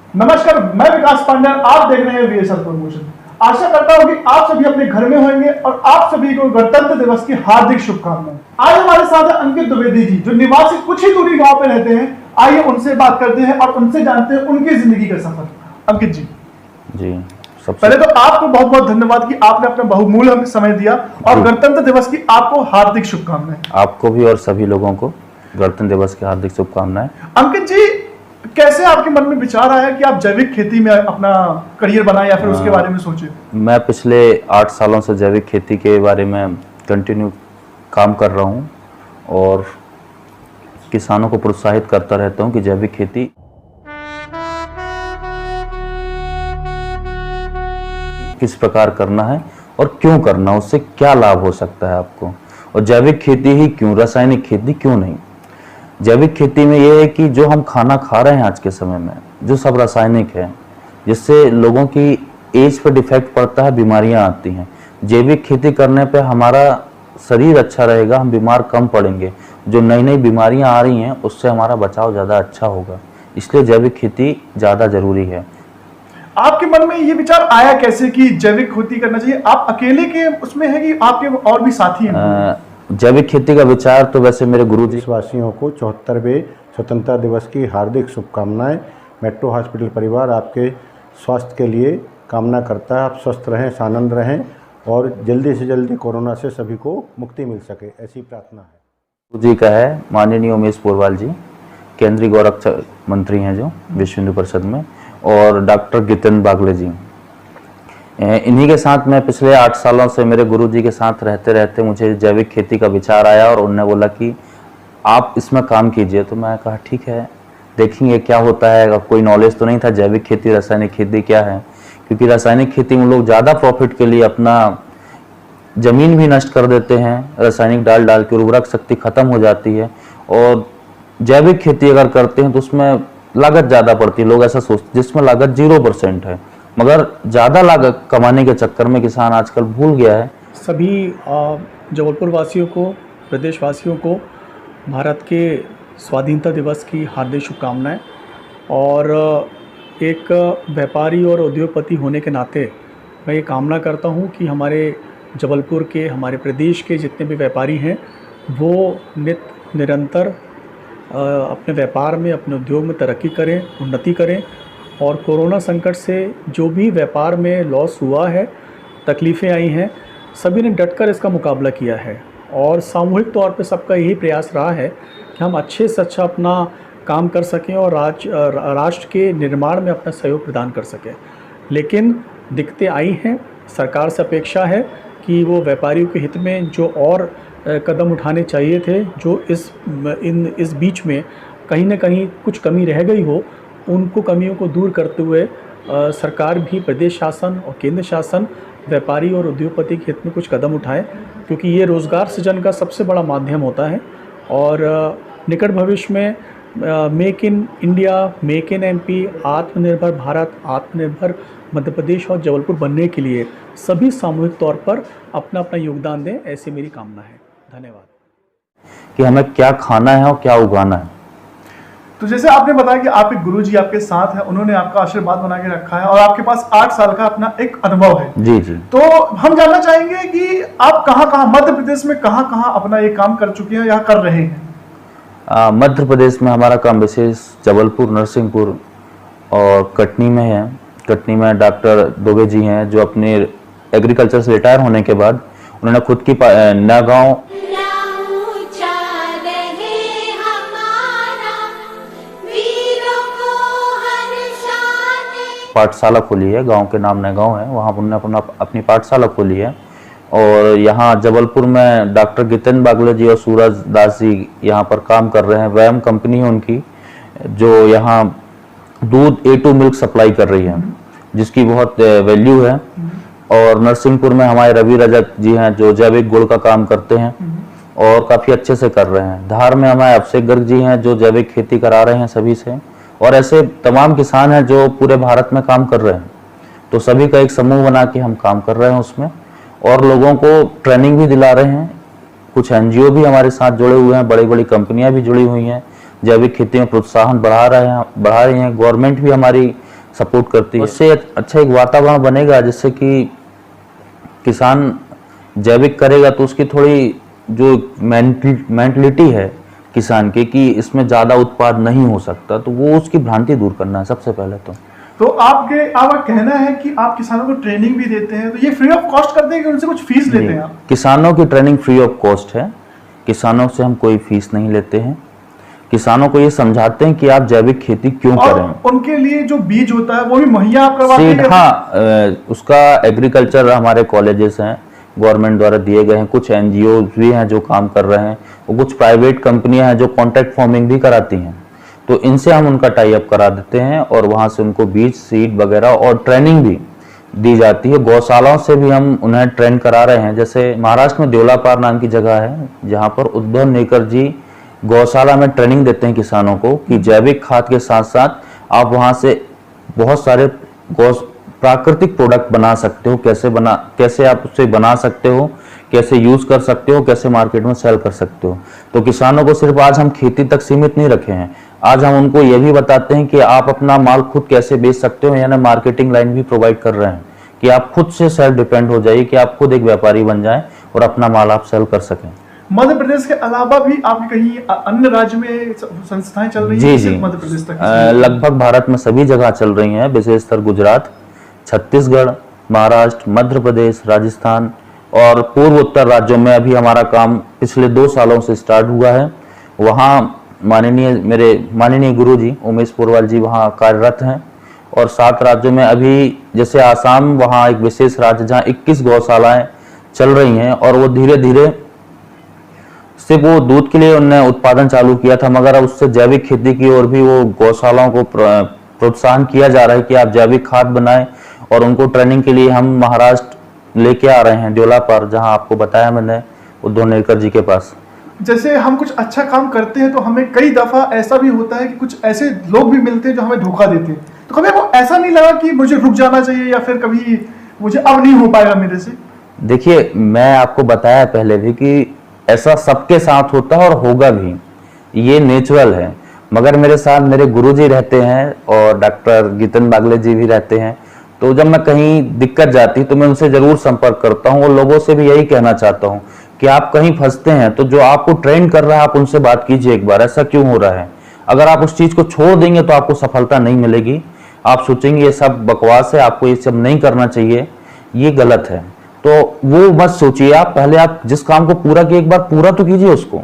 नमस्कार, मैं विकास पांडे, आप देख रहे हैं वीएसआर प्रमोशन। आशा करता हूं कि आप सभी अपने घर में होंगे और आप सभी को गणतंत्र दिवस की हार्दिक शुभकामनाएं। आज हमारे साथ है अंकित द्विवेदी जी, जो निवासी कुछ ही दूरी गांव पे रहते हैं। आइए उनसे बात करते हैं और उनसे जानते हैं उनकी जिंदगी का सफर। अंकित जी, पहले तो आपको बहुत बहुत धन्यवाद कि आपने अपना बहुमूल्य हमें समय दिया और गणतंत्र दिवस की आपको हार्दिक शुभकामनाएं। आपको भी और सभी लोगों को गणतंत्र दिवस की हार्दिक शुभकामनाएं। अंकित जी, कैसे आपके मन में विचार आया कि आप जैविक खेती में अपना करियर बनाएं या फिर उसके बारे में सोचे? मैं पिछले 8 सालों से जैविक खेती के बारे में कंटिन्यू काम कर रहा हूं और किसानों को प्रोत्साहित करता रहता हूं कि जैविक खेती किस प्रकार करना है और क्यों करना, उससे क्या लाभ हो सकता है आपको, और जैविक खेती ही क्यों, रासायनिक खेती क्यों नहीं। जैविक खेती में ये है कि जो हम खाना खा रहे हैं आज के समय में, जो सब रासायनिक है, जिससे लोगों की एज पर डिफेक्ट पड़ता है, बीमारियां आती हैं। जैविक खेती करने पे हमारा शरीर अच्छा रहेगा, हम बीमार कम पड़ेंगे, जो नई नई बीमारियां आ रही हैं उससे हमारा बचाव ज़्यादा अच्छा होगा। इसलिए जैविक खेती ज़्यादा ज़रूरी है। आपके मन में ये विचार आया कैसे कि जैविक खेती करना चाहिए? आप अकेले के उसमें है कि आपके और भी साथी हैं? जैविक खेती का विचार तो वैसे मेरे गुरुजी। देशवासियों को 74वें स्वतंत्रता दिवस की हार्दिक शुभकामनाएं। मेट्रो हॉस्पिटल परिवार आपके स्वास्थ्य के लिए कामना करता है, आप स्वस्थ रहें, आनंद रहें और जल्दी से जल्दी कोरोना से सभी को मुक्ति मिल सके, ऐसी प्रार्थना है। गुरुजी का है माननीय उमेश पोरवाल जी, केंद्रीय गौरक्षक मंत्री हैं जो विश्व हिंदू परिषद में, और डॉक्टर गितेंद्र बागले जी। इन्हीं के साथ मैं पिछले 8 सालों से मेरे गुरुजी के साथ रहते रहते मुझे जैविक खेती का विचार आया और उन्होंने बोला कि आप इसमें काम कीजिए। तो मैं कहा ठीक है, देखेंगे क्या होता है। अब कोई नॉलेज तो नहीं था जैविक खेती रासायनिक खेती क्या है, क्योंकि रासायनिक खेती में लोग ज़्यादा प्रॉफिट के लिए अपना ज़मीन भी नष्ट कर देते हैं, रासायनिक डाल डाल के उर्वरक शक्ति खत्म हो जाती है। और जैविक खेती अगर करते हैं तो उसमें लागत ज़्यादा पड़ती है। लोग ऐसा सोचते जिसमें लागत 0% है, मगर ज़्यादा लागत कमाने के चक्कर में किसान आजकल भूल गया है। सभी जबलपुर वासियों को, प्रदेशवासियों को भारत के स्वाधीनता दिवस की हार्दिक शुभकामनाएं। और एक व्यापारी और उद्योगपति होने के नाते मैं ये कामना करता हूँ कि हमारे जबलपुर के, हमारे प्रदेश के जितने भी व्यापारी हैं वो निरंतर अपने व्यापार में, अपने उद्योग में तरक्की करें, उन्नति करें। और कोरोना संकट से जो भी व्यापार में लॉस हुआ है, तकलीफ़ें आई हैं, सभी ने डटकर इसका मुकाबला किया है। और सामूहिक तौर पे सबका यही प्रयास रहा है कि हम अच्छे से अच्छा अपना काम कर सकें और राष्ट्र के निर्माण में अपना सहयोग प्रदान कर सकें। लेकिन दिक्कतें आई हैं, सरकार से अपेक्षा है कि वो व्यापारियों के हित में जो और कदम उठाने चाहिए थे, जो इस बीच में कहीं ना कहीं कुछ कमी रह गई हो, उनको कमियों को दूर करते हुए सरकार भी, प्रदेश शासन और केंद्र शासन व्यापारी और उद्योगपति के हित में कुछ कदम उठाए, क्योंकि ये रोज़गार सृजन का सबसे बड़ा माध्यम होता है। और निकट भविष्य में make in India, make in MP, आत्मनिर्भर भारत, आत्मनिर्भर मध्य प्रदेश और जबलपुर बनने के लिए सभी सामूहिक तौर पर अपना अपना योगदान दें, ऐसी मेरी कामना है। धन्यवाद। कि हमें क्या खाना है और क्या उगाना है। तो जैसे आपने बताया कि आपके गुरुजी आपके साथ हैं, उन्होंने आपका आशीर्वाद बना के रखा है और आपके पास 8 साल का अपना एक अनुभव है। जी जी। तो हम जानना चाहेंगे कि आप कहाँ मध्य प्रदेश में कहाँ अपना ये काम कर चुके हैं या कर रहे हैं? मध्य प्रदेश में हमारा काम विशेष जबलपुर, नरसिंहपुर और कटनी में है। कटनी में डॉक्टर दुबे जी हैं, जो अपने एग्रीकल्चर से रिटायर होने के बाद उन्होंने खुद की नया गाँव पाठशाला खोली है। गांव के नाम नगांव है, वहाँ उन्होंने अपनी पाठशाला खोली है। और यहाँ जबलपुर में डॉक्टर गितेंद्र बागले जी और सूरज दास जी यहाँ पर काम कर रहे हैं। वैम कंपनी है उनकी, जो यहाँ दूध A2 मिल्क सप्लाई कर रही है, जिसकी बहुत वैल्यू है। और नरसिंहपुर में हमारे रवि रजक जी हैं, जो जैविक गुड़ का काम करते हैं और काफ़ी अच्छे से कर रहे हैं। धार में हमारे अभिषेक गर्ग जी हैं, जो जैविक खेती करा रहे हैं सभी से। और ऐसे तमाम किसान हैं जो पूरे भारत में काम कर रहे हैं। तो सभी का एक समूह बना के हम काम कर रहे हैं उसमें, और लोगों को ट्रेनिंग भी दिला रहे हैं। कुछ NGO भी हमारे साथ जुड़े हुए हैं, बड़ी बड़ी कंपनियां भी जुड़ी हुई हैं, जैविक खेती में प्रोत्साहन बढ़ा रही हैं। गवर्नमेंट भी हमारी सपोर्ट करती है। उससे अच्छा एक वातावरण बनेगा जिससे कि किसान जैविक करेगा तो उसकी थोड़ी जो मेंटलिटी है किसान की कि इसमें ज़्यादा उत्पाद नहीं हो सकता, तो वो उसकी भ्रांति दूर करना है सबसे पहले तो आपका कहना है कि आप किसानों को ट्रेनिंग भी देते हैं, तो ये फ्री ऑफ कॉस्ट करते हैं कि उनसे कुछ फीस लेते हैं आप? किसानों की ट्रेनिंग फ्री ऑफ कॉस्ट है। किसानों से हम कोई फीस नहीं लेते हैं। किसानों को ये समझाते हैं कि आप जैविक खेती क्यों करें। उनके लिए जो बीज होता है वो भी मुहैया आप करवाते हैं? हाँ, उसका एग्रीकल्चर हमारे कॉलेजेस हैं, गवर्नमेंट द्वारा दिए गए हैं, कुछ एनजीओ भी हैं जो काम कर रहे हैं, और कुछ प्राइवेट कंपनियां हैं जो कॉन्ट्रैक्ट फार्मिंग भी कराती हैं, तो इनसे हम उनका टाई अप करा देते हैं और वहां से उनको बीज, सीड वगैरह और ट्रेनिंग भी दी जाती है। गौशालाओं से भी हम उन्हें ट्रेन करा रहे हैं। जैसे महाराष्ट्र में देवलापार नाम की जगह है जहां पर उद्धव नेकर जी गौशाला में ट्रेनिंग देते हैं किसानों को कि जैविक खाद के साथ साथ आप वहां से बहुत सारे प्राकृतिक प्रोडक्ट बना सकते हो, कैसे आप उससे बना सकते हो, कैसे यूज कर सकते हो, कैसे मार्केट में सेल कर सकते हो। तो किसानों को सिर्फ आज हम खेती तक सीमित नहीं रखे हैं, आज हम उनको ये भी बताते हैं कि आप अपना माल खुद कैसे बेच सकते हो, यानी मार्केटिंग लाइन भी प्रोवाइड कर रहे हैं कि आप खुद से सेल्फ डिपेंड हो जाइए, कि आप खुद एक व्यापारी बन जाएं और अपना माल आप सेल कर सकें। मध्य प्रदेश के अलावा भी आपके कहीं अन्य राज्य में संस्थाएं चल रही हैं? जी, मध्य प्रदेश तक लगभग भारत में सभी जगह चल रही हैं, विशेषकर गुजरात, छत्तीसगढ़, महाराष्ट्र, मध्य प्रदेश, राजस्थान और पूर्व उत्तर राज्यों में अभी हमारा काम पिछले 2 सालों से स्टार्ट हुआ है। वहाँ मेरे माननीय गुरु जी उमेश पोरवाल जी वहाँ कार्यरत हैं, और 7 राज्यों में अभी जैसे आसाम, वहाँ एक विशेष राज्य जहाँ 21 गौशालाएं चल रही हैं, और वो धीरे धीरे सिर्फ वो दूध के लिए उन्होंने उत्पादन चालू किया था, मगर अब उससे जैविक खेती की ओर भी वो गौशालाओं को प्रोत्साहन किया जा रहा है कि आप जैविक खाद बनाएं, और उनको ट्रेनिंग के लिए हम महाराष्ट्र लेके आ रहे हैं, देवलापार, जहां आपको बताया मैंने, उद्धव नेकर जी के पास। जैसे हम कुछ अच्छा काम करते हैं तो हमें कई दफा ऐसा भी होता है कि कुछ ऐसे लोग भी मिलते हैं जो हमें धोखा देते हैं, तो कभी वो ऐसा नहीं लगा कि मुझे रुक जाना चाहिए या फिर कभी मुझे अब नहीं हो पाएगा मेरे से? देखिए, मैं आपको बताया पहले भी कि ऐसा सबके साथ होता है और होगा भी, ये नेचुरल है। मगर मेरे साथ मेरे गुरुजी रहते हैं और डॉक्टर गितन बागले जी भी रहते हैं, तो जब मैं कहीं दिक्कत जाती तो मैं उनसे जरूर संपर्क करता हूँ, और लोगों से भी यही कहना चाहता हूँ कि आप कहीं फंसते हैं तो जो आपको ट्रेन कर रहा है आप उनसे बात कीजिए एक बार, ऐसा क्यों हो रहा है। अगर आप उस चीज को छोड़ देंगे तो आपको सफलता नहीं मिलेगी। आप सोचेंगे ये सब बकवास है, आपको ये सब नहीं करना चाहिए, ये गलत है, तो वो मत सोचिए। आप पहले आप जिस काम को पूरा किए एक बार पूरा तो कीजिए उसको,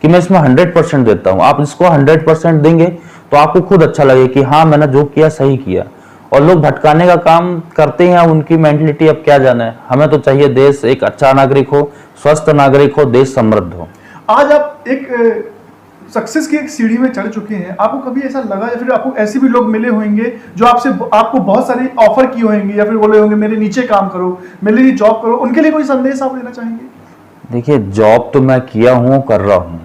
कि मैं इसमें 100% देता हूँ। आप इसको 100% देंगे तो आपको खुद अच्छा लगे कि हाँ मैंने जो किया सही किया। और लोग भटकाने का काम करते हैं, उनकी मेंटलिटी अब क्या जाना है। हमें तो चाहिए देश एक अच्छा नागरिक हो, स्वस्थ नागरिक हो, देश समृद्ध हो। आज आप एक सक्सेस की एक सीढ़ी में चढ़ चुके हैं, आपको कभी ऐसा लगा या फिर आपको ऐसे भी लोग मिले होंगे जो आपको बहुत सारे ऑफर किए होंगे या फिर बोले होंगे मेरे नीचे काम करो, मेरे लिए जॉब करो, उनके लिए कोई संदेश आप देना चाहेंगे? देखिए, जॉब तो मैं किया हूँ, कर रहा हूँ,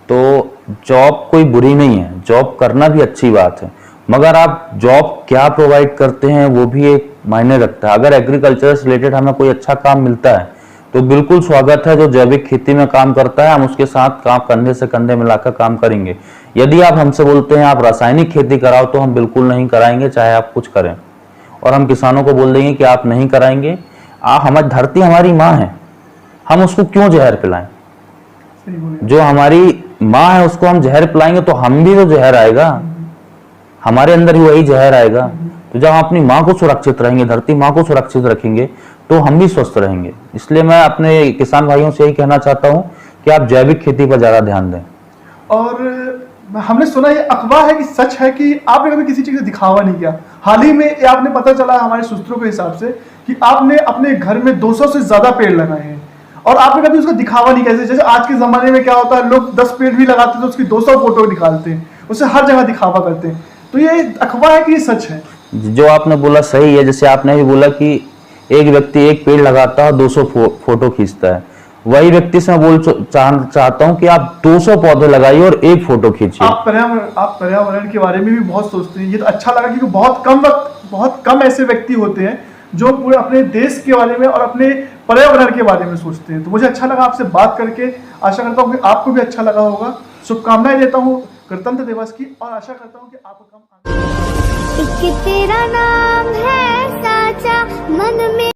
तो जॉब कोई बुरी नहीं है, जॉब करना भी अच्छी बात है, मगर आप जॉब क्या प्रोवाइड करते हैं वो भी एक मायने रखता है। अगर एग्रीकल्चर से रिलेटेड हमें कोई अच्छा काम मिलता है तो बिल्कुल स्वागत है। जो जैविक खेती में काम करता है हम उसके साथ काम कंधे से कंधे मिलाकर काम करेंगे। यदि आप हमसे बोलते हैं आप रासायनिक खेती कराओ तो हम बिल्कुल नहीं कराएंगे, चाहे आप कुछ करें। और हम किसानों को बोल देंगे कि आप नहीं कराएंगे, हमारी धरती हमारी माँ है, हम उसको क्यों जहर पिलाएं। जो हमारी माँ है उसको हम जहर पिलाएंगे तो हम भी तो जहर आएगा, हमारे अंदर ही वही जहर आएगा। तो जब हम अपनी माँ को सुरक्षित रहेंगे, धरती माँ को सुरक्षित रखेंगे, तो हम भी स्वस्थ रहेंगे। इसलिए मैं अपने किसान भाइयों से यही कहना चाहता हूँ कि आप जैविक खेती पर ज्यादा ध्यान दें। और हमने सुना ये अफवाह है कि सच है कि आपने कभी किसी चीज का दिखावा नहीं किया। हाल ही में आपने पता चला हमारे सूत्रों के हिसाब से कि आपने अपने घर में 200 से ज्यादा पेड़ लगाए हैं और आपने कभी उसका दिखावा नहीं किया। जैसे आज के जमाने में क्या होता है, लोग 10 पेड़ भी लगाते हैं तो उसकी 200 फोटो निकालते हैं, उससे हर जगह दिखावा करते हैं। तो ये अफवाह है कि ये सच है? जो आपने बोला सही है। जैसे आपने भी बोला कि एक व्यक्ति एक पेड़ लगाता है 200 फोटो खींचता है, वही व्यक्ति से मैं चाहता हूं कि आप 200 पौधे लगाइए और एक फोटो खींचिए। आप पर्यावरण के बारे में भी बहुत सोचते हैं, ये तो अच्छा लगा क्योंकि बहुत कम ऐसे व्यक्ति होते हैं जो पूरे अपने देश के बारे में और अपने पर्यावरण के बारे में सोचते हैं। तो मुझे अच्छा लगा आपसे बात करके, आशा करता हूँ कि आपको भी अच्छा लगा होगा। शुभकामनाएं देता हूँ गणतंत्र दिवस की और आशा करता हूँ कि आपका काम एक तेरा नाम है साचा, मन में